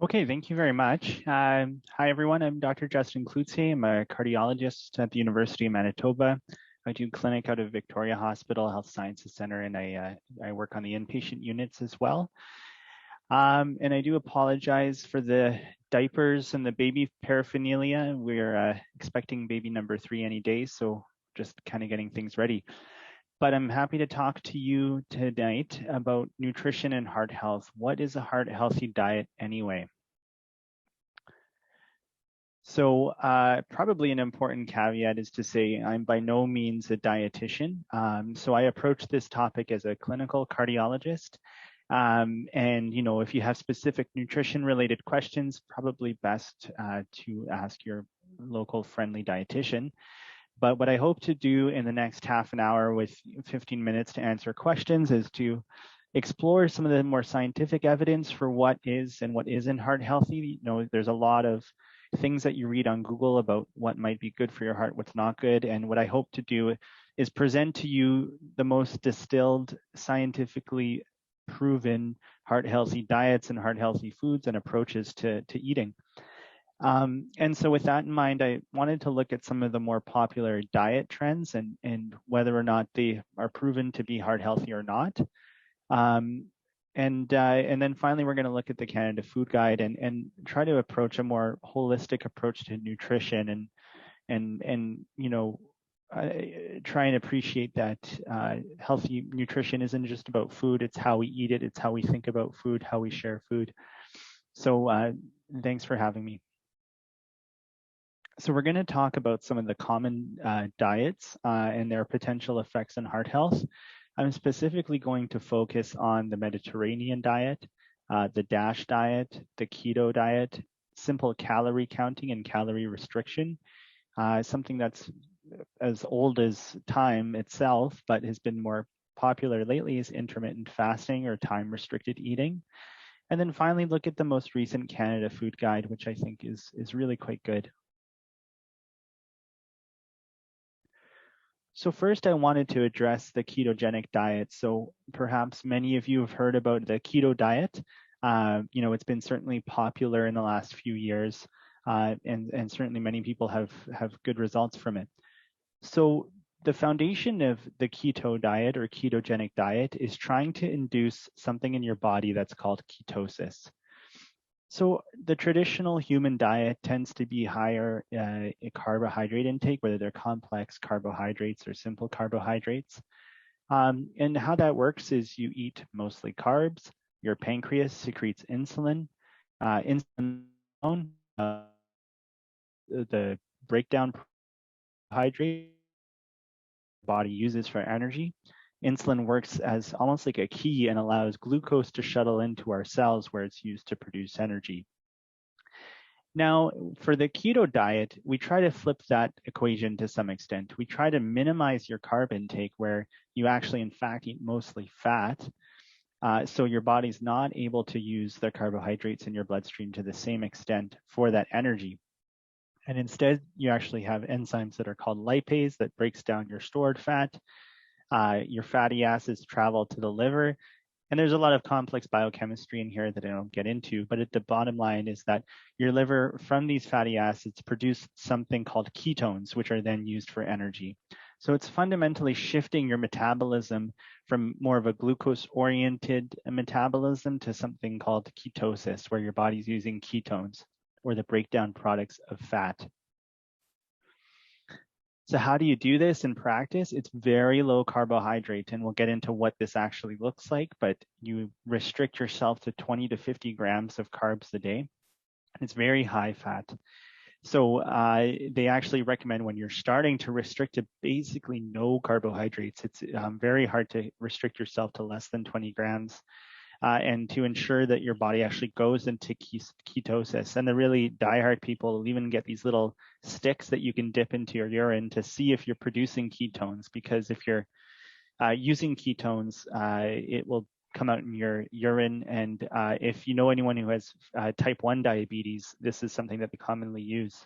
Okay, thank you very much. Hi, everyone. I'm Dr. Justin Cloutier. I'm a cardiologist at the University of Manitoba. I do clinic out of Victoria Hospital Health Sciences Center, and I work on the inpatient units as well. And I do apologize for the diapers and the baby paraphernalia. We're expecting baby number 3 any day, so just kind of getting things ready. But I'm happy to talk to you tonight about nutrition and heart health. What is a heart healthy diet anyway? So probably an important caveat is to say I'm by no means a dietitian. So I approach this topic as a clinical cardiologist. And, you know, if you have specific nutrition related questions, probably best to ask your local friendly dietitian. But what I hope to do in the next half an hour with 15 minutes to answer questions is to explore some of the more scientific evidence for what is and what isn't heart healthy. You know, there's a lot of things that you read on Google about what might be good for your heart, what's not good. And what I hope to do is present to you the most distilled, scientifically proven heart healthy diets and heart healthy foods and approaches to eating. And so with that in mind, I wanted to look at some of the more popular diet trends and whether or not they are proven to be heart healthy or not. And then finally, we're going to look at the Canada Food Guide and try to approach a more holistic approach to nutrition and you know, try and appreciate that healthy nutrition isn't just about food. It's how we eat it. It's how we think about food, how we share food. So thanks for having me. So we're going to talk about some of the common diets and their potential effects on heart health. I'm specifically going to focus on the Mediterranean diet, the DASH diet, the keto diet, simple calorie counting and calorie restriction, something that's as old as time itself, but has been more popular lately is intermittent fasting or time-restricted eating. And then finally, look at the most recent Canada Food Guide, which I think is really quite good. So first, I wanted to address the ketogenic diet. So perhaps many of you have heard about the keto diet. You know, it's been certainly popular in the last few years, and certainly many people have good results from it. So the foundation of the keto diet or ketogenic diet is trying to induce something in your body that's called ketosis. So the traditional human diet tends to be higher carbohydrate intake, whether they're complex carbohydrates or simple carbohydrates. And how that works is you eat mostly carbs, your pancreas secretes insulin, insulin, the breakdown carbohydrate the body uses for energy. Insulin works as almost like a key and allows glucose to shuttle into our cells where it's used to produce energy. Now, for the keto diet, we try to flip that equation to some extent. We try to minimize your carb intake where you actually, in fact, eat mostly fat. So your body's not able to use the carbohydrates in your bloodstream to the same extent for that energy. And instead, you actually have enzymes that are called lipase that breaks down your stored fat. Your fatty acids travel to the liver. And there's a lot of complex biochemistry in here that I don't get into, but at the bottom line is that your liver from these fatty acids produce something called ketones, which are then used for energy. So it's fundamentally shifting your metabolism from more of a glucose-oriented metabolism to something called ketosis, where your body's using ketones or the breakdown products of fat. So how do you do this in practice? It's very low carbohydrate, and we'll get into what this actually looks like, but you restrict yourself to 20 to 50 grams of carbs a day. It's very high fat. So they actually recommend when you're starting to restrict to basically no carbohydrates. It's very hard to restrict yourself to less than 20 grams. And to ensure that your body actually goes into ketosis. And the really diehard people will even get these little sticks that you can dip into your urine to see if you're producing ketones, because if you're using ketones, it will come out in your urine. And if you know anyone who has type 1 diabetes, this is something that they commonly use.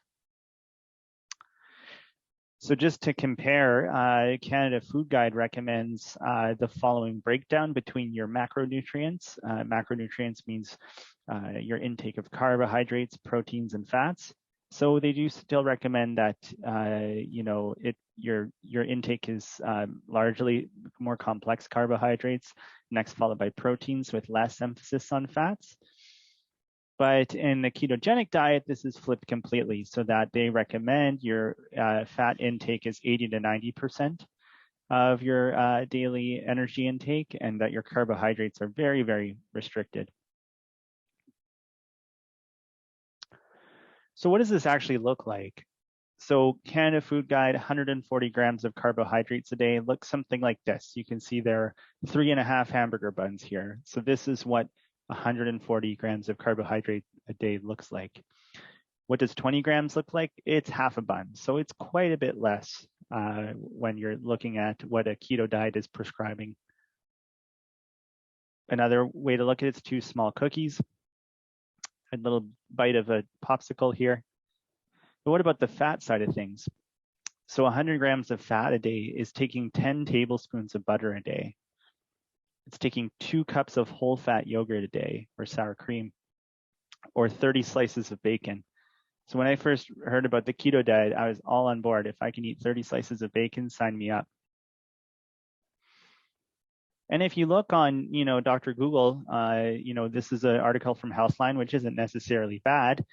So just to compare, Canada Food Guide recommends the following breakdown between your macronutrients. Macronutrients means your intake of carbohydrates, proteins, and fats. So they do still recommend that your intake is largely more complex carbohydrates, next followed by proteins with less emphasis on fats. But in the ketogenic diet, this is flipped completely, so that they recommend your fat intake is 80 to 90% of your daily energy intake, and that your carbohydrates are very, very restricted. So what does this actually look like? So Canada Food Guide, 140 grams of carbohydrates a day looks something like this. You can see there are 3.5 hamburger buns here. So this is what 140 grams of carbohydrate a day looks like. What does 20 grams look like? It's half a bun. So it's quite a bit less when you're looking at what a keto diet is prescribing. Another way to look at it is 2 small cookies, a little bite of a popsicle here. But what about the fat side of things? So 100 grams of fat a day is taking 10 tablespoons of butter a day. It's taking 2 cups of whole fat yogurt a day, or sour cream, or 30 slices of bacon. So when I first heard about the keto diet, I was all on board. If I can eat 30 slices of bacon, sign me up. And if you look on, Dr. Google, this is an article from Healthline, which isn't necessarily bad,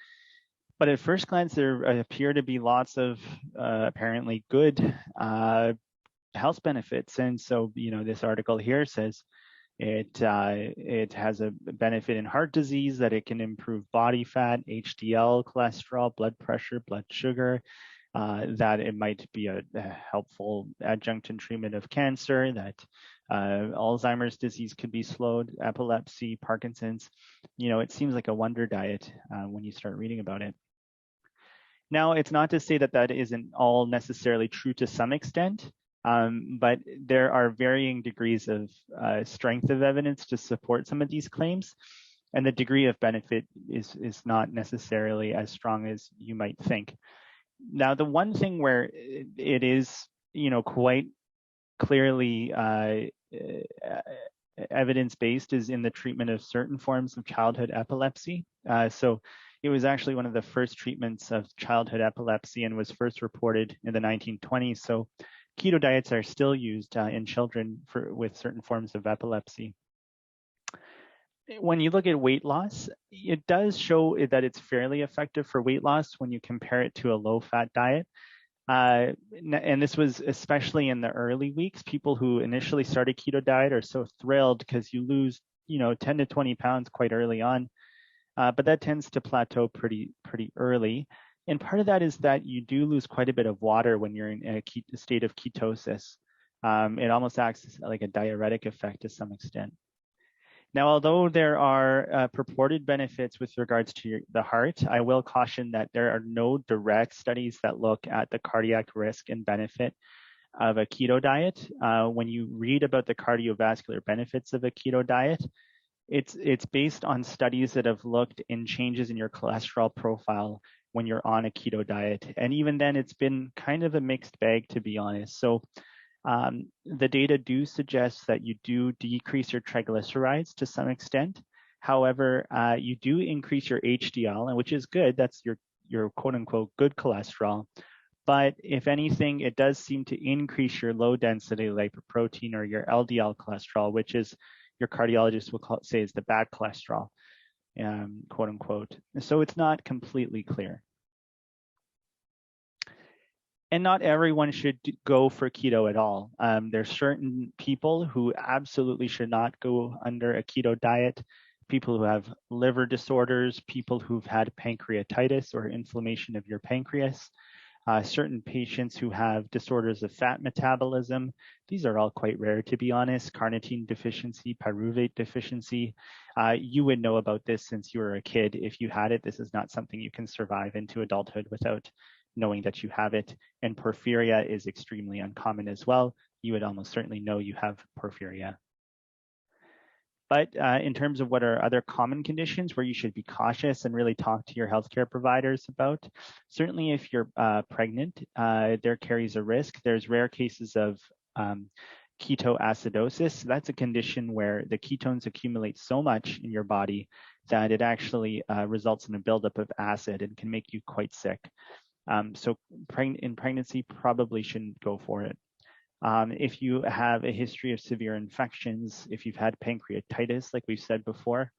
but at first glance, there appear to be lots of apparently good health benefits. And so, this article here says it has a benefit in heart disease, that it can improve body fat, HDL, cholesterol, blood pressure, blood sugar, that it might be a helpful adjunct in treatment of cancer, that Alzheimer's disease could be slowed, epilepsy, Parkinson's. It seems like a wonder diet when you start reading about it. Now, it's not to say that that isn't all necessarily true to some extent, but there are varying degrees of strength of evidence to support some of these claims, and the degree of benefit is not necessarily as strong as you might think. Now, the one thing where it is, quite clearly evidence-based is in the treatment of certain forms of childhood epilepsy. So it was actually one of the first treatments of childhood epilepsy and was first reported in the 1920s. So keto diets are still used in children with certain forms of epilepsy. When you look at weight loss, it does show that it's fairly effective for weight loss when you compare it to a low-fat diet. And this was especially in the early weeks. People who initially start a keto diet are so thrilled because you lose, 10 to 20 pounds quite early on. But that tends to plateau pretty early. And part of that is that you do lose quite a bit of water when you're in a state of ketosis. It almost acts like a diuretic effect to some extent. Now, although there are purported benefits with regards to the heart, I will caution that there are no direct studies that look at the cardiac risk and benefit of a keto diet. When you read about the cardiovascular benefits of a keto diet, it's based on studies that have looked in changes in your cholesterol profile when you're on a keto diet. And even then, it's been kind of a mixed bag, to be honest. So the data do suggest that you do decrease your triglycerides to some extent. However, you do increase your HDL, and which is good. That's your quote unquote good cholesterol. But if anything, it does seem to increase your low density lipoprotein, or your LDL cholesterol, which is your cardiologist will say is the bad cholesterol, quote unquote. So it's not completely clear. And not everyone should go for keto at all. There's certain people who absolutely should not go under a keto diet. People who have liver disorders, people who've had pancreatitis or inflammation of your pancreas, certain patients who have disorders of fat metabolism. These are all quite rare, to be honest. Carnitine deficiency, pyruvate deficiency. You would know about this since you were a kid. If you had it, this is not something you can survive into adulthood without knowing that you have it. And porphyria is extremely uncommon as well. You would almost certainly know you have porphyria. But in terms of what are other common conditions where you should be cautious and really talk to your healthcare providers about, certainly if you're pregnant, there carries a risk. There's rare cases of ketoacidosis. That's a condition where the ketones accumulate so much in your body that it actually results in a buildup of acid and can make you quite sick. So in pregnancy, probably shouldn't go for it. If you have a history of severe infections, if you've had pancreatitis, like we've said before,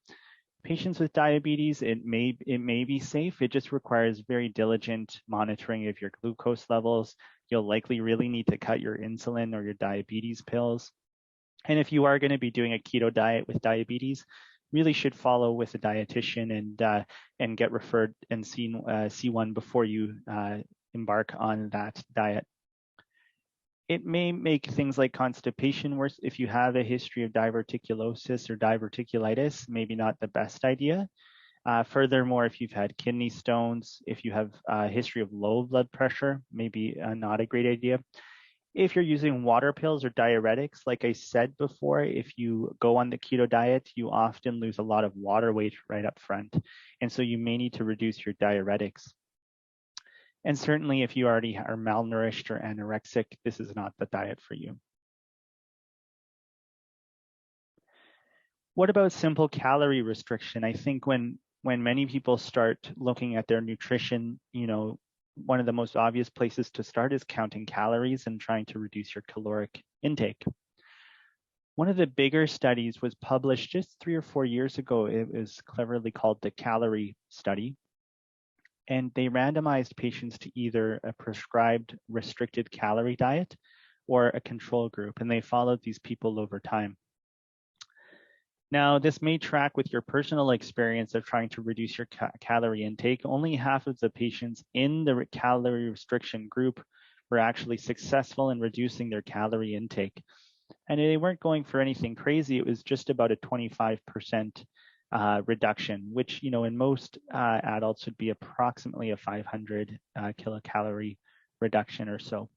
patients with diabetes, it may be safe. It just requires very diligent monitoring of your glucose levels. You'll likely really need to cut your insulin or your diabetes pills. And if you are going to be doing a keto diet with diabetes, really should follow with a dietitian and get referred and see one before you embark on that diet. It may make things like constipation worse. If you have a history of diverticulosis or diverticulitis, maybe not the best idea. Furthermore, if you've had kidney stones, if you have a history of low blood pressure, maybe not a great idea. If you're using water pills or diuretics, like I said before, if you go on the keto diet, you often lose a lot of water weight right up front. And so you may need to reduce your diuretics. And certainly if you already are malnourished or anorexic, this is not the diet for you. What about simple calorie restriction? I think when many people start looking at their nutrition, one of the most obvious places to start is counting calories and trying to reduce your caloric intake. One of the bigger studies was published just 3 or 4 years ago. It was cleverly called the Calorie Study. And they randomized patients to either a prescribed restricted calorie diet or a control group, and they followed these people over time. Now, this may track with your personal experience of trying to reduce your calorie intake. Only half of the patients in the calorie restriction group were actually successful in reducing their calorie intake. And they weren't going for anything crazy. It was just about a 25% reduction, which, in most adults would be approximately a 500 kilocalorie reduction or so.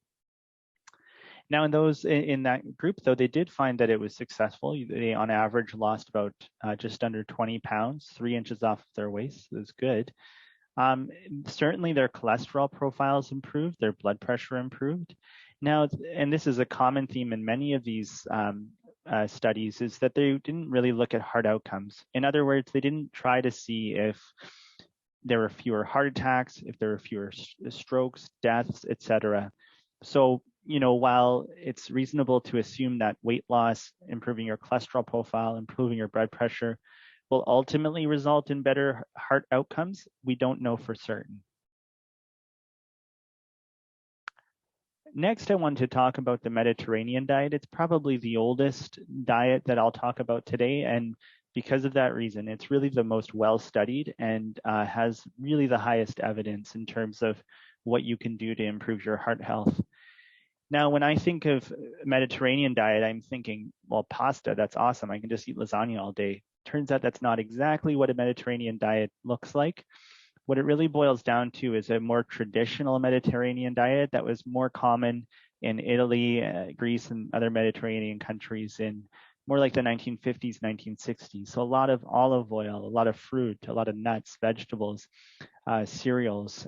Now, in those in that group, though, they did find that it was successful. They, on average, lost about just under 20 pounds, 3 inches off of their waist. It was good. Certainly, their cholesterol profiles improved, their blood pressure improved. Now, and this is a common theme in many of these studies, is that they didn't really look at heart outcomes. In other words, they didn't try to see if there were fewer heart attacks, if there were fewer strokes, deaths, etc. So, while it's reasonable to assume that weight loss, improving your cholesterol profile, improving your blood pressure will ultimately result in better heart outcomes, we don't know for certain. Next, I want to talk about the Mediterranean diet. It's probably the oldest diet that I'll talk about today. And because of that reason, it's really the most well-studied and has really the highest evidence in terms of what you can do to improve your heart health. Now, when I think of Mediterranean diet, I'm thinking, well, pasta, that's awesome. I can just eat lasagna all day. Turns out that's not exactly what a Mediterranean diet looks like. What it really boils down to is a more traditional Mediterranean diet that was more common in Italy, Greece, and other Mediterranean countries in more like the 1950s, 1960s. So a lot of olive oil, a lot of fruit, a lot of nuts, vegetables, cereals,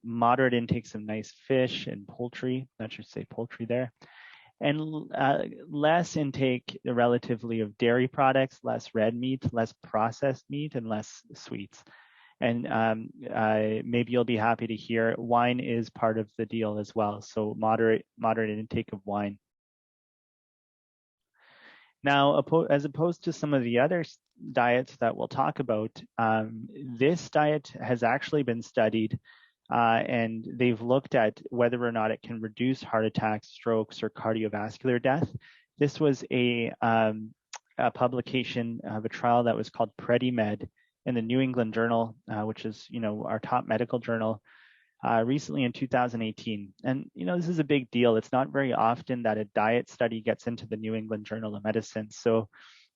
moderate intakes of nice fish and poultry. I should say poultry there. And less intake relatively of dairy products, less red meat, less processed meat, and less sweets. And maybe you'll be happy to hear wine is part of the deal as well. So moderate intake of wine. Now, as opposed to some of the other diets that we'll talk about, this diet has actually been studied and they've looked at whether or not it can reduce heart attacks, strokes, or cardiovascular death. This was a publication of a trial that was called PREDIMED in the New England Journal, which is, our top medical journal, recently in 2018. And, this is a big deal. It's not very often that a diet study gets into the New England Journal of Medicine. So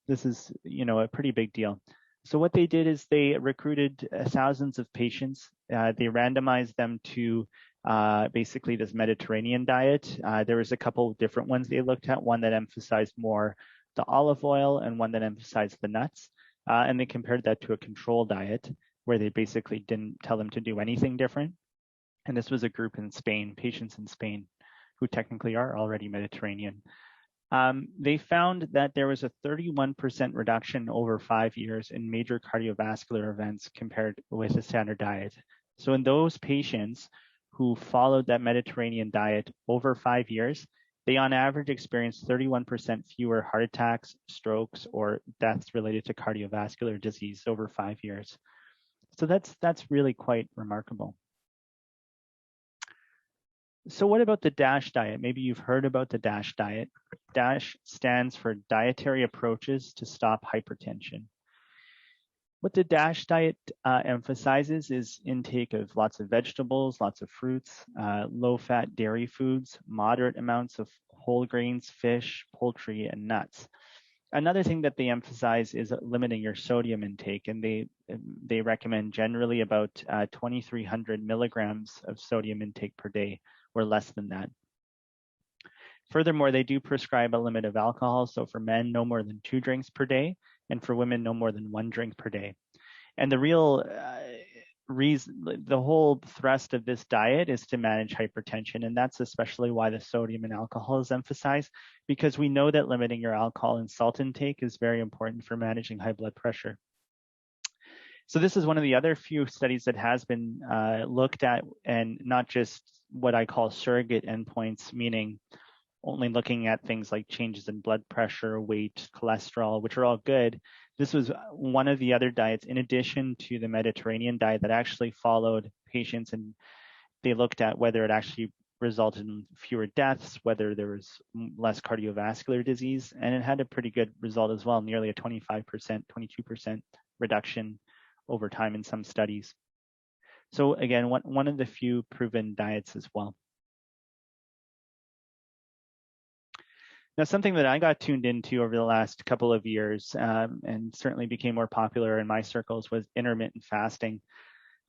this is, a pretty big deal. So what they did is they recruited thousands of patients. They randomized them to basically this Mediterranean diet. There was a couple of different ones they looked at, one that emphasized more the olive oil and one that emphasized the nuts. And they compared that to a control diet where they basically didn't tell them to do anything different. And this was a group in Spain, patients in Spain, who technically are already Mediterranean. They found that there was a 31% reduction over 5 years in major cardiovascular events compared with a standard diet. So in those patients who followed that Mediterranean diet over 5 years, they on average experienced 31% fewer heart attacks, strokes, or deaths related to cardiovascular disease over 5 years. So that's really quite remarkable. So what about the DASH diet? Maybe you've heard about the DASH diet. DASH stands for Dietary Approaches to Stop Hypertension. What the DASH diet emphasizes is intake of lots of vegetables, lots of fruits, low-fat dairy foods, moderate amounts of whole grains, fish, poultry, and nuts. Another thing that they emphasize is limiting your sodium intake, and they recommend generally about 2,300 milligrams of sodium intake per day, or less than that. Furthermore, they do prescribe a limit of alcohol. So for men, no more than 2 drinks per day, and for women, no more than 1 drink per day. And the real reason, the whole thrust of this diet is to manage hypertension. And that's especially why the sodium and alcohol is emphasized, because we know that limiting your alcohol and salt intake is very important for managing high blood pressure. So this is one of the other few studies that has been looked at, and not just what I call surrogate endpoints, meaning only looking at things like changes in blood pressure, weight, cholesterol, which are all good. This was one of the other diets, in addition to the Mediterranean diet, that actually followed patients, and they looked at whether it actually resulted in fewer deaths, whether there was less cardiovascular disease, and it had a pretty good result as well, nearly a 25%, 22% reduction over time in some studies. So again, one of the few proven diets as well. Now, something that I got tuned into over the last couple of years, and certainly became more popular in my circles, was intermittent fasting.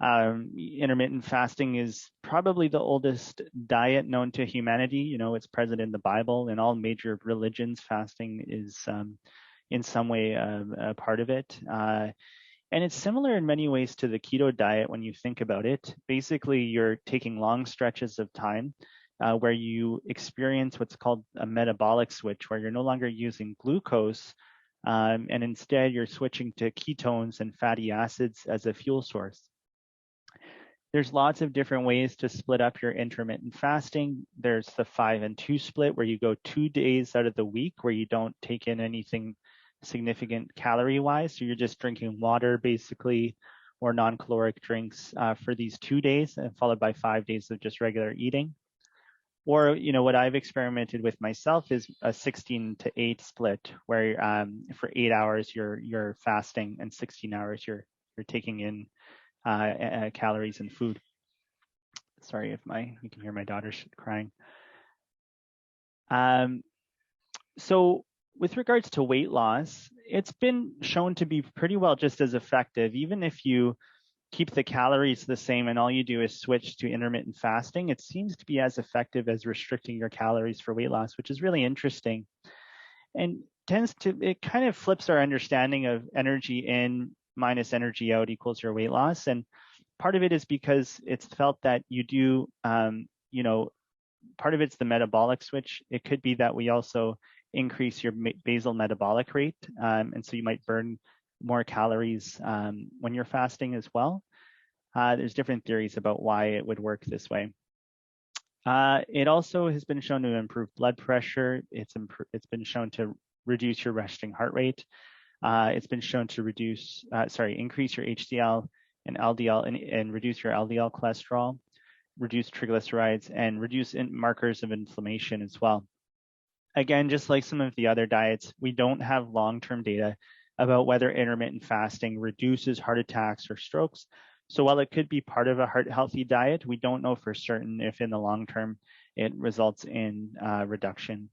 Intermittent fasting is probably the oldest diet known to humanity. You know, it's present in the Bible. In all major religions, fasting is in some way a part of it. And it's similar in many ways to the keto diet when you think about it. Basically, you're taking long stretches of time where you experience what's called a metabolic switch, where you're no longer using glucose, and instead you're switching to ketones and fatty acids as a fuel source. There's lots of different ways to split up your intermittent fasting. There's the 5 and 2 split, where you go 2 days out of the week where you don't take in anything significant calorie-wise. So you're just drinking water, basically, or non-caloric drinks for these 2 days, and followed by 5 days of just regular eating. Or, you know, what I've experimented with myself is a 16 to 8 split, where for 8 hours you're fasting, and 16 hours you're taking in calories and food. Sorry if you can hear my daughter crying. So with regards to weight loss, it's been shown to be pretty well just as effective, even if you keep the calories the same and all you do is switch to intermittent fasting. It seems to be as effective as restricting your calories for weight loss, which is really interesting, and it kind of flips our understanding of energy in minus energy out equals your weight loss. And part of it is because it's felt that you do, you know, part of it's the metabolic switch. It could be that we also increase your basal metabolic rate, and so you might burn more calories when you're fasting as well. There's different theories about why it would work this way. It also has been shown to improve blood pressure. It's been shown to reduce your resting heart rate. It's been shown to increase your HDL and LDL and reduce your LDL cholesterol, reduce triglycerides, and reduce markers of inflammation as well. Again, just like some of the other diets, we don't have long-term data about whether intermittent fasting reduces heart attacks or strokes. So while it could be part of a heart-healthy diet, we don't know for certain if in the long term it results in reduction.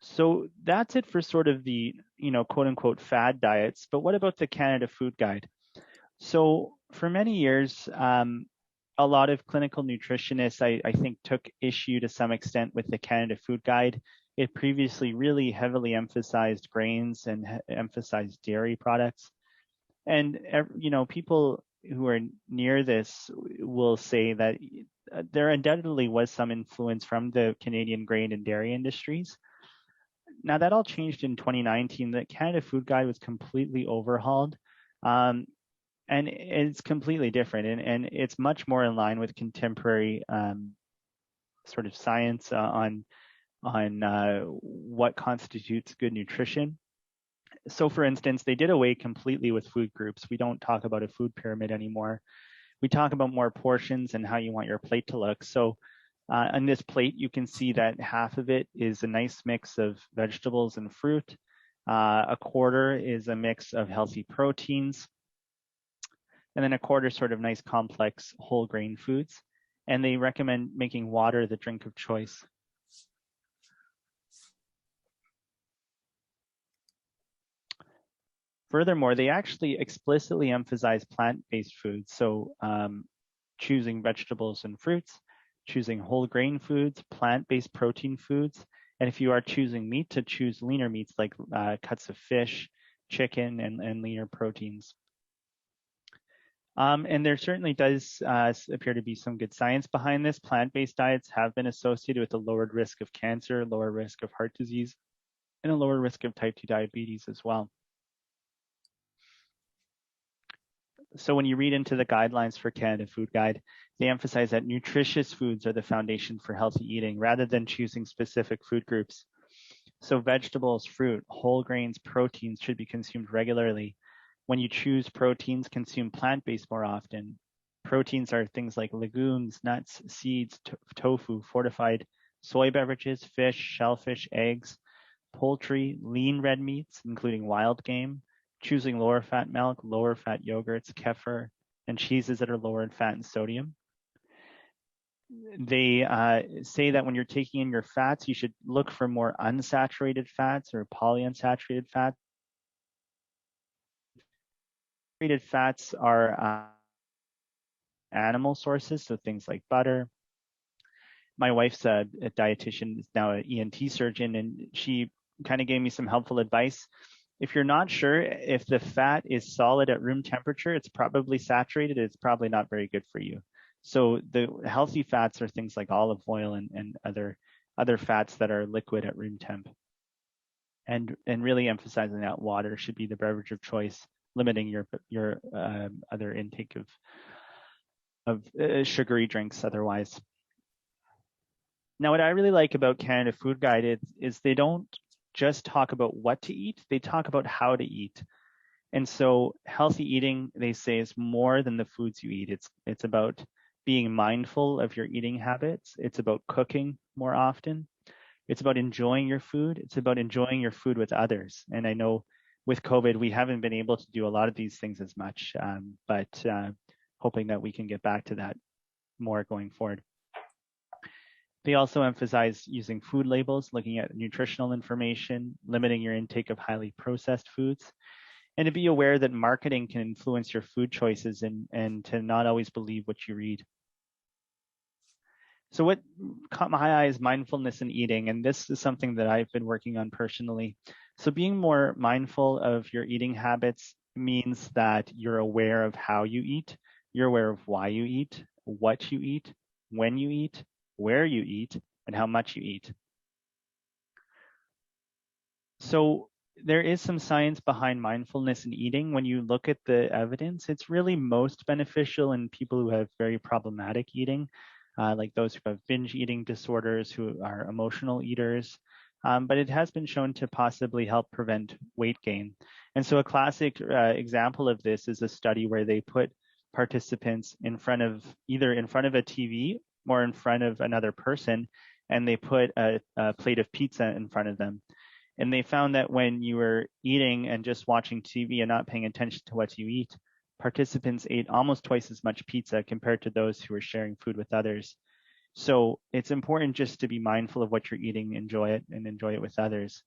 So that's it for sort of the, you know, quote unquote fad diets. But what about the Canada Food Guide? So for many years, a lot of clinical nutritionists, I think, took issue to some extent with the Canada Food Guide. It previously really heavily emphasized grains and emphasized dairy products. And, people who are near this will say that there undoubtedly was some influence from the Canadian grain and dairy industries. Now, that all changed in 2019. The Canada Food Guide was completely overhauled. And it's completely different, and it's much more in line with contemporary sort of science on what constitutes good nutrition. So, for instance, they did away completely with food groups. We don't talk about a food pyramid anymore. We talk about more portions and how you want your plate to look. So, on this plate, you can see that half of it is a nice mix of vegetables and fruit. A quarter is a mix of healthy proteins. And then a quarter sort of nice complex whole grain foods. And they recommend making water the drink of choice. Furthermore, they actually explicitly emphasize plant-based foods. So choosing vegetables and fruits, choosing whole grain foods, plant-based protein foods. And if you are choosing meat, to choose leaner meats like cuts of fish, chicken, and leaner proteins. And there certainly does appear to be some good science behind this. Plant-based diets have been associated with a lowered risk of cancer, lower risk of heart disease, and a lower risk of type 2 diabetes as well. So when you read into the guidelines for Canada Food Guide, they emphasize that nutritious foods are the foundation for healthy eating rather than choosing specific food groups. So vegetables, fruit, whole grains, proteins should be consumed regularly. When you choose proteins, consume plant-based more often. Proteins are things like legumes, nuts, seeds, tofu, fortified soy beverages, fish, shellfish, eggs, poultry, lean red meats, including wild game, choosing lower fat milk, lower fat yogurts, kefir, and cheeses that are lower in fat and sodium. They say that when you're taking in your fats, you should look for more unsaturated fats or polyunsaturated fats. Saturated fats are animal sources, so things like butter. My wife's a dietitian, is now an ENT surgeon, and she kind of gave me some helpful advice. If you're not sure if the fat is solid at room temperature, it's probably saturated. It's probably not very good for you. So the healthy fats are things like olive oil and other fats that are liquid at room temp. And really emphasizing that water should be the beverage of choice, limiting your other intake of sugary drinks otherwise. Now, what I really like about Canada Food Guide is they don't just talk about what to eat, they talk about how to eat. And so healthy eating, they say, is more than the foods you eat. It's about being mindful of your eating habits. It's about cooking more often. It's about enjoying your food. It's about enjoying your food with others. And I know with COVID, we haven't been able to do a lot of these things as much, but hoping that we can get back to that more going forward. They also emphasize using food labels, looking at nutritional information, limiting your intake of highly processed foods, and to be aware that marketing can influence your food choices and to not always believe what you read. So what caught my eye is mindfulness in eating, and this is something that I've been working on personally. So being more mindful of your eating habits means that you're aware of how you eat, you're aware of why you eat, what you eat, when you eat, where you eat, and how much you eat. So there is some science behind mindfulness in eating. When you look at the evidence, it's really most beneficial in people who have very problematic eating, like those who have binge eating disorders, who are emotional eaters. But it has been shown to possibly help prevent weight gain. And so a classic example of this is a study where they put participants either in front of a TV or in front of another person, and they put a plate of pizza in front of them. And they found that when you were eating and just watching TV and not paying attention to what you eat, participants ate almost twice as much pizza compared to those who were sharing food with others. So it's important just to be mindful of what you're eating, enjoy it, and enjoy it with others.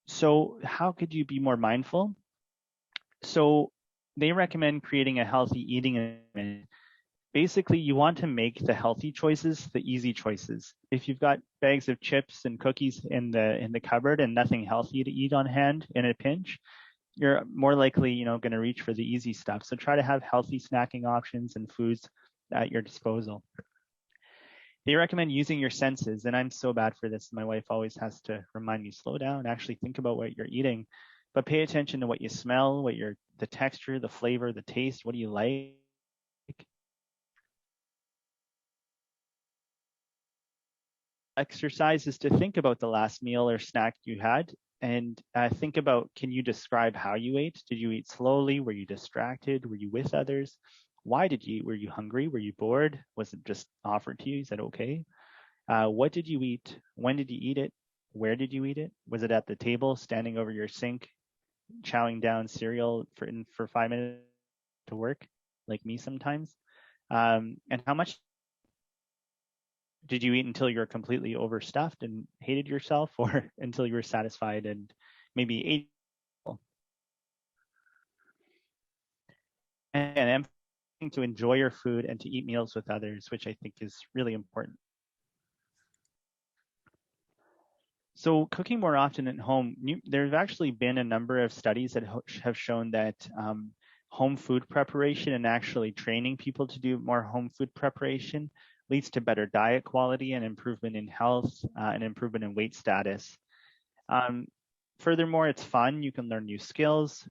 So how could you be more mindful? So they recommend creating a healthy eating environment. basically you want to make the healthy choices the easy choices. If you've got bags of chips and cookies in the cupboard and nothing healthy to eat on hand in a pinch, you're more likely, going to reach for the easy stuff. So try to have healthy snacking options and foods at your disposal. They recommend using your senses, and I'm so bad for this. My wife always has to remind me, slow down, actually think about what you're eating, but pay attention to what you smell, the texture, the flavor, the taste, what do you like? Exercise is to think about the last meal or snack you had and think about, can you describe how you ate? Did you eat slowly? Were you distracted? Were you with others? Why did you eat? Were you hungry? Were you bored? Was it just offered to you? You said, okay. What did you eat? When did you eat it? Where did you eat it? Was it at the table, standing over your sink, chowing down cereal for 5 minutes to work, like me sometimes? And how much did you eat until you were completely overstuffed and hated yourself, or until you were satisfied and maybe ate? And to enjoy your food and to eat meals with others, which I think is really important. So cooking more often at home, there have actually been a number of studies that have shown that home food preparation and actually training people to do more home food preparation leads to better diet quality and improvement in health and improvement in weight status. Furthermore, it's fun. You can learn new skills.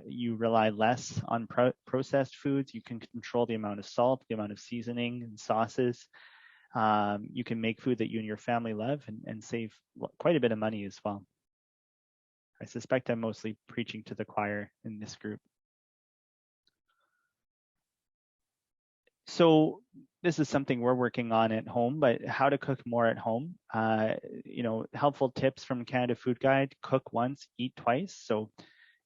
You rely less on processed foods. You can control the amount of salt, the amount of seasoning and sauces. You can make food that you and your family love and save quite a bit of money as well. I suspect I'm mostly preaching to the choir in this group. So this is something we're working on at home, but how to cook more at home. Helpful tips from Canada Food Guide: cook once, eat twice. So,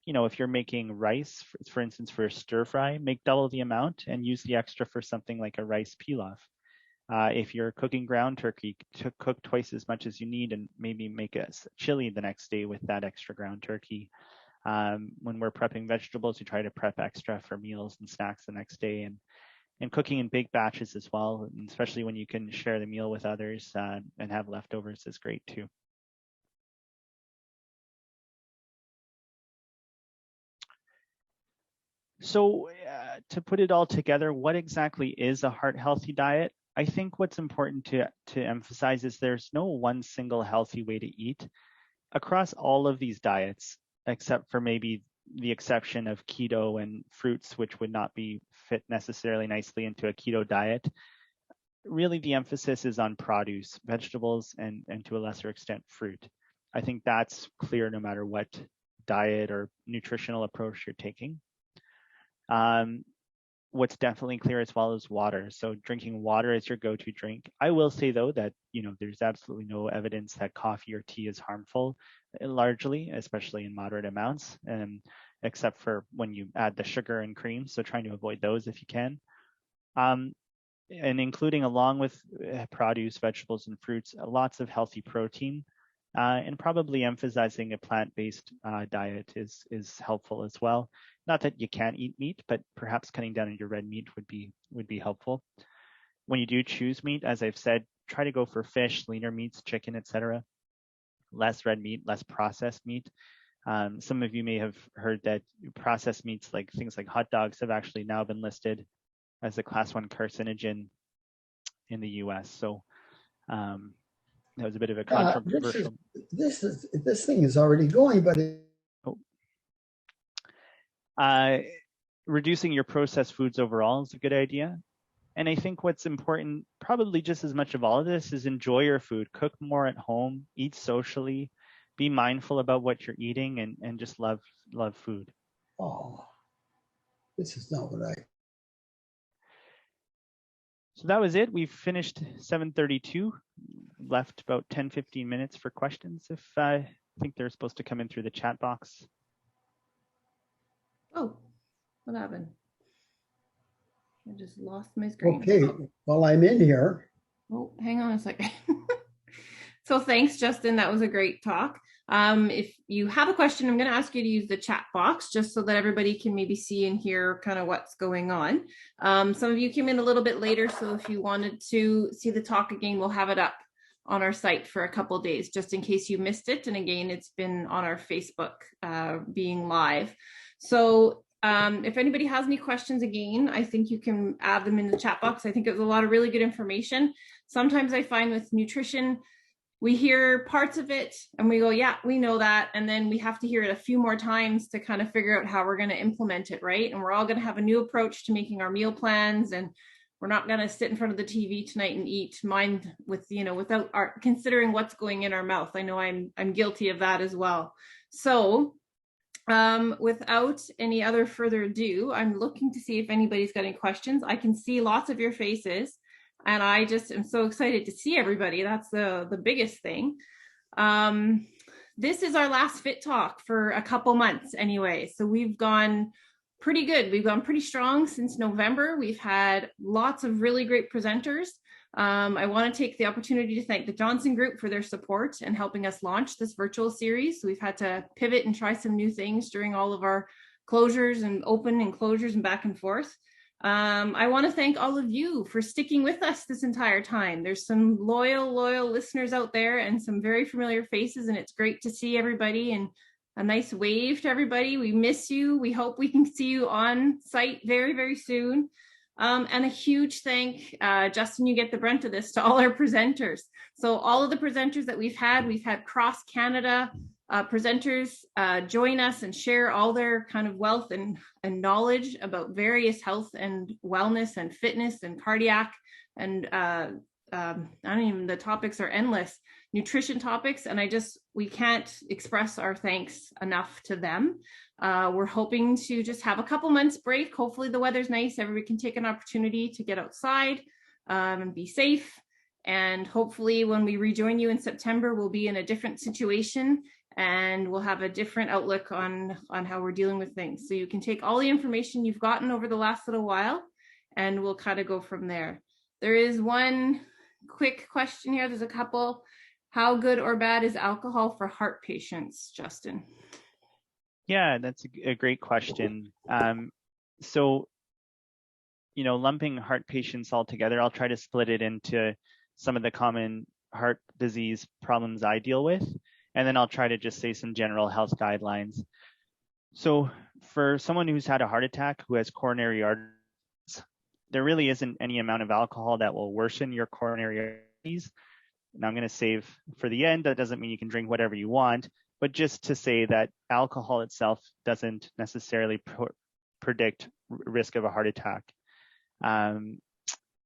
if you're making rice, for instance, for a stir fry, make double the amount and use the extra for something like a rice pilaf. If you're cooking ground turkey, cook twice as much as you need and maybe make a chili the next day with that extra ground turkey. When we're prepping vegetables, we try to prep extra for meals and snacks the next day, and cooking in big batches as well, especially when you can share the meal with others and have leftovers is great too. So to put it all together, what exactly is a heart healthy diet? I think what's important to emphasize is there's no one single healthy way to eat. Across all of these diets, except for maybe the exception of keto and fruits, which would not be fit necessarily nicely into a keto diet, really the emphasis is on produce, vegetables, and to a lesser extent, fruit. I think that's clear no matter what diet or nutritional approach you're taking. What's definitely clear as well is water. So drinking water is your go-to drink. I will say though that, there's absolutely no evidence that coffee or tea is harmful, largely, especially in moderate amounts, except for when you add the sugar and cream. So trying to avoid those if you can. And including along with produce, vegetables, and fruits, lots of healthy protein, and probably emphasizing a plant-based diet is helpful as well. Not that you can't eat meat, but perhaps cutting down on your red meat would be helpful. When you do choose meat, as I've said, try to go for fish, leaner meats, chicken, etc. Less red meat, less processed meat. Some of you may have heard that processed meats, like things like hot dogs, have actually now been listed as a class 1 carcinogen in the US. So that was a bit of a controversial. This thing is already going, but reducing your processed foods overall is a good idea. And I think what's important, probably just as much of all of this, is enjoy your food. Cook more at home, eat socially, be mindful about what you're eating, and just love food. Oh, this is not what I... So that was it. We've finished 7:32, left about 10-15 minutes for questions if I think they're supposed to come in through the chat box. Oh, what happened? I just lost my screen. Okay, well, I'm in here. Oh, hang on a second. So thanks, Justin. That was a great talk. If you have a question, I'm going to ask you to use the chat box just so that everybody can maybe see and hear kind of what's going on. Some of you came in a little bit later, so if you wanted to see the talk again, we'll have it up on our site for a couple of days, just in case you missed it. And again, it's been on our Facebook being live. So if anybody has any questions, again, I think you can add them in the chat box. I think it was a lot of really good information. Sometimes I find with nutrition, we hear parts of it and we go, yeah, we know that. And then we have to hear it a few more times to kind of figure out how we're going to implement it, right? And we're all going to have a new approach to making our meal plans. And we're not going to sit in front of the TV tonight and eat mine with, without considering what's going in our mouth. I know I'm guilty of that as well. So without any other further ado, I'm looking to see if anybody's got any questions. I can see lots of your faces. And I just am so excited to see everybody. That's the biggest thing. This is our last Fit Talk for a couple months anyway. So we've gone pretty good. We've gone pretty strong since November. We've had lots of really great presenters. I want to take the opportunity to thank the Johnson Group for their support and helping us launch this virtual series. So we've had to pivot and try some new things during all of our closures and open and closures and back and forth. I want to thank all of you for sticking with us this entire time. There's some loyal listeners out there and some very familiar faces, and it's great to see everybody, and a nice wave to everybody. We miss you. We hope we can see you on site very, very soon. And a huge thank, Justin, you get the brunt of this, to all our presenters. So all of the presenters that we've had cross Canada presenters join us and share all their kind of wealth and knowledge about various health and wellness and fitness and cardiac and the topics are endless, nutrition topics, and we can't express our thanks enough to them. We're hoping to just have a couple months break. Hopefully the weather's nice, everybody can take an opportunity to get outside and be safe. And hopefully when we rejoin you in September, we'll be in a different situation and we'll have a different outlook on how we're dealing with things. So you can take all the information you've gotten over the last little while and we'll kind of go from there. There is one quick question here. There's a couple. How good or bad is alcohol for heart patients, Justin? Yeah, that's a great question. So, lumping heart patients all together, I'll try to split it into some of the common heart disease problems I deal with, and then I'll try to just say some general health guidelines. So for someone who's had a heart attack, who has coronary arteries, there really isn't any amount of alcohol that will worsen your coronary arteries. Now I'm going to save for the end. That doesn't mean you can drink whatever you want, but just to say that alcohol itself doesn't necessarily predict risk of a heart attack.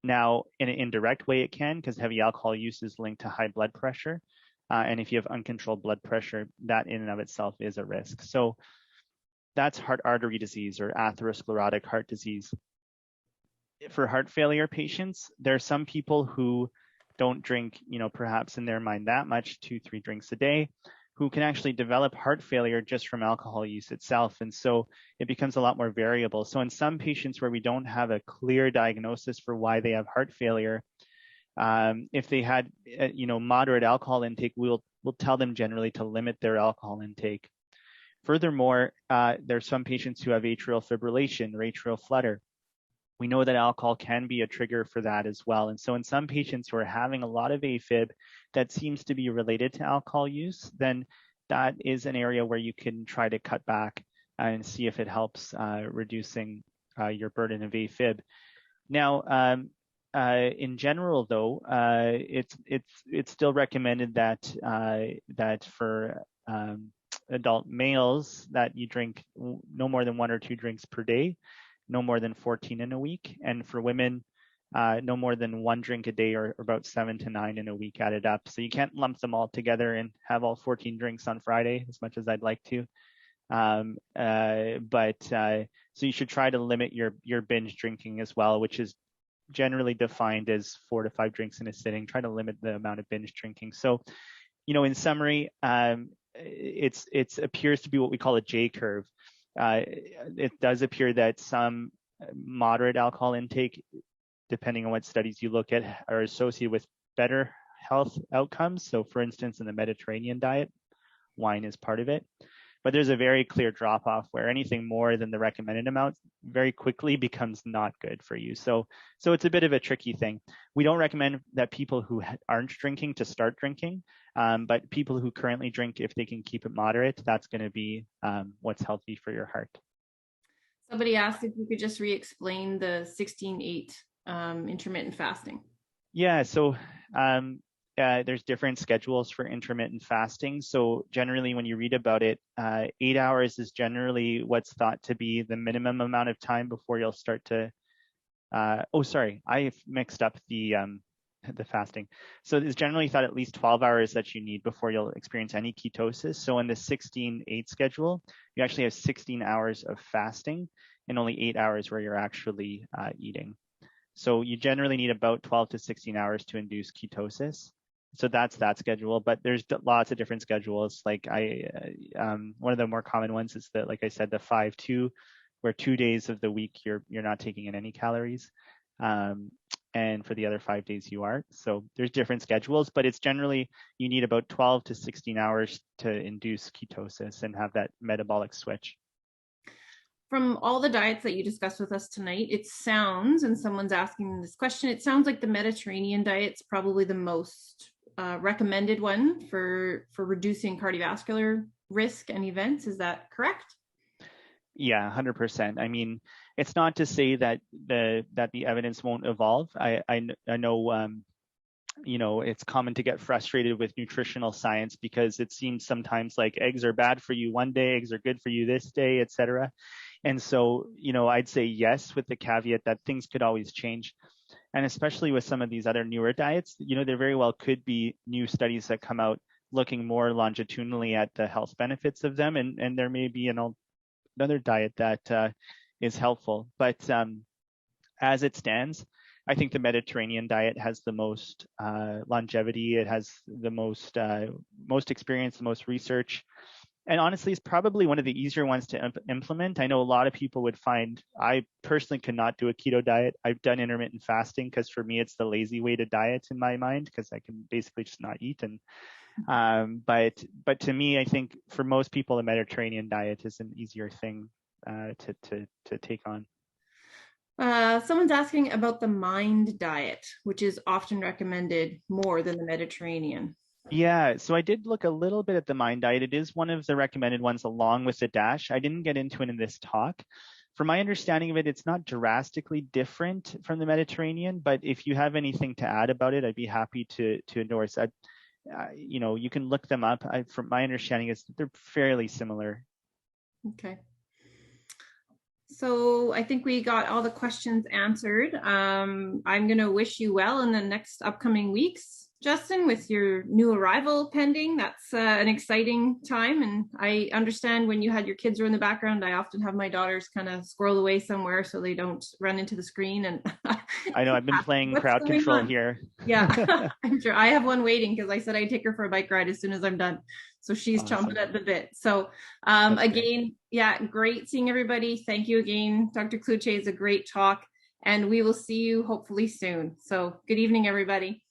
Now, in an indirect way, it can, because heavy alcohol use is linked to high blood pressure. And if you have uncontrolled blood pressure, that in and of itself is a risk. So that's heart artery disease or atherosclerotic heart disease. For heart failure patients, there are some people who don't drink, perhaps in their mind that much, 2-3 drinks a day, who can actually develop heart failure just from alcohol use itself. And so it becomes a lot more variable. So in some patients where we don't have a clear diagnosis for why they have heart failure, if they had, moderate alcohol intake, we'll tell them generally to limit their alcohol intake. Furthermore, there's some patients who have atrial fibrillation or atrial flutter. We know that alcohol can be a trigger for that as well. And so in some patients who are having a lot of AFib that seems to be related to alcohol use, then that is an area where you can try to cut back and see if it helps reducing your burden of AFib. Now, in general, though, it's still recommended that for adult males that you drink no more than 1 or 2 drinks per day, no more than 14 in a week, and for women, no more than 1 drink a day or about 7 to 9 in a week added up. So you can't lump them all together and have all 14 drinks on Friday, as much as I'd like to. So you should try to limit your binge drinking as well, which is generally defined as 4 to 5 drinks in a sitting. Try to limit the amount of binge drinking. So, in summary, it appears to be what we call a J curve. It does appear that some moderate alcohol intake, depending on what studies you look at, are associated with better health outcomes. So for instance, in the Mediterranean diet, wine is part of it. But there's a very clear drop off where anything more than the recommended amount very quickly becomes not good for you. So it's a bit of a tricky thing. We don't recommend that people who aren't drinking to start drinking, but people who currently drink, if they can keep it moderate, that's going to be what's healthy for your heart. Somebody asked if you could just re-explain the 16-8 intermittent fasting. Yeah, so there's different schedules for intermittent fasting. So generally when you read about it, 8 hours is generally what's thought to be the minimum amount of time before you'll start to, I've mixed up the fasting. So it's generally thought at least 12 hours that you need before you'll experience any ketosis. So in the 16-8 schedule, you actually have 16 hours of fasting and only 8 hours where you're actually eating. So you generally need about 12 to 16 hours to induce ketosis. So that's that schedule, but there's lots of different schedules. Like one of the more common ones is the, like I said, the 5-2, where 2 days of the week you're not taking in any calories, and for the other 5 days you are. So there's different schedules, but it's generally you need about 12 to 16 hours to induce ketosis and have that metabolic switch. From all the diets that you discussed with us tonight, it sounds, and someone's asking this question, it sounds like the Mediterranean diet's probably the most recommended one for reducing cardiovascular risk and events. Is that correct? Yeah, 100%. I mean, it's not to say that the evidence won't evolve. I know, it's common to get frustrated with nutritional science because it seems sometimes like eggs are bad for you one day, eggs are good for you this day, etc. And so, I'd say yes, with the caveat that things could always change. And especially with some of these other newer diets, there very well could be new studies that come out looking more longitudinally at the health benefits of them. And there may be another diet that is helpful. But as it stands, I think the Mediterranean diet has the most longevity. It has the most experience, the most research. And honestly, it's probably one of the easier ones to implement. I know a lot of people would find, I personally could not do a keto diet. I've done intermittent fasting because for me, it's the lazy way to diet in my mind because I can basically just not eat. And but to me, I think for most people, the Mediterranean diet is an easier thing to take on. Someone's asking about the MIND diet, which is often recommended more than the Mediterranean. Yeah, so I did look a little bit at the MIND diet. It is one of the recommended ones along with the DASH. I didn't get into it in this talk. From my understanding of it, it's not drastically different from the Mediterranean, but if you have anything to add about it, I'd be happy to endorse that. You can look them up. From my understanding, is they're fairly similar. Okay. So I think we got all the questions answered. I'm going to wish you well in the next upcoming weeks, Justin, with your new arrival pending. That's an exciting time. And I understand when you had your kids are in the background, I often have my daughters kind of squirrel away somewhere so they don't run into the screen. And I know I've been playing crowd control here. Yeah, I'm sure. I have one waiting because I said I'd take her for a bike ride as soon as I'm done. So she's Awesome. chomping at the bit. So again, yeah, great seeing everybody. Thank you again. Dr. Cloutier is a great talk, and we will see you hopefully soon. So good evening, everybody.